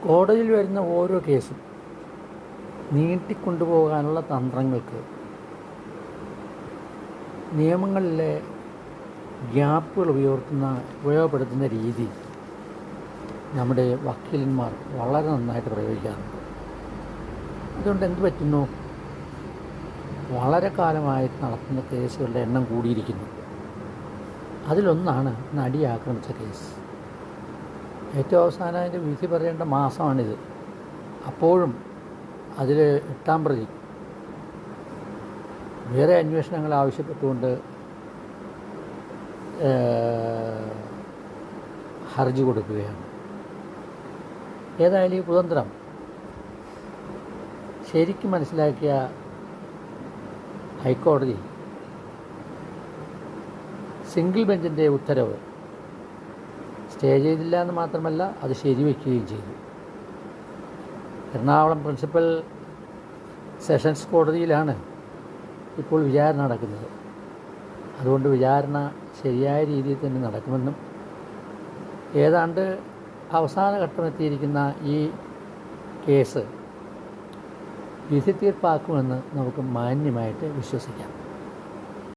കോടതിയിൽ വരുന്ന ഓരോ കേസും നീട്ടിക്കൊണ്ടുപോകാനുള്ള തന്ത്രങ്ങൾക്ക് നിയമങ്ങളിലെ ഗ്യാപ്പുകൾ ഉപയോഗപ്പെടുത്തുന്ന രീതി നമ്മുടെ വക്കീലന്മാർ വളരെ നന്നായിട്ട് പ്രയോഗിക്കാറുണ്ട്. അതുകൊണ്ട് എന്ത് പറ്റുന്നു? വളരെ കാലമായിട്ട് നടത്തുന്ന കേസുകളുടെ എണ്ണം കൂടിയിരിക്കുന്നു. അതിലൊന്നാണ് നടിയെ ആക്രമിച്ച കേസ്. ഏറ്റവും അവസാനം അതിൻ്റെ വിധി പറയേണ്ട മാസമാണിത്. അപ്പോഴും അതിൽ 8-ാം പ്രതി വേറെ അന്വേഷണങ്ങൾ ആവശ്യപ്പെട്ടുകൊണ്ട് ഹർജി കൊടുക്കുകയാണ്. ഏതായാലും ഈ കുതന്ത്രം ശരിക്കും മനസ്സിലാക്കിയ ഹൈക്കോടതി സിംഗിൾ ബെഞ്ചിൻ്റെ ഉത്തരവ് സ്റ്റേ ചെയ്തില്ല എന്ന് മാത്രമല്ല, അത് ശരിവയ്ക്കുകയും ചെയ്തു. എറണാകുളം പ്രിൻസിപ്പൽ സെഷൻസ് കോടതിയിലാണ് ഇപ്പോൾ വിചാരണ നടക്കുന്നത്. അതുകൊണ്ട് വിചാരണ ശരിയായ രീതിയിൽ തന്നെ നടക്കുമെന്നും ഏതാണ്ട് അവസാന ഘട്ടമെത്തിയിരിക്കുന്ന ഈ കേസ് വിധി തീർപ്പാക്കുമെന്ന് നമുക്ക് മാന്യമായിട്ട് വിശ്വസിക്കാം.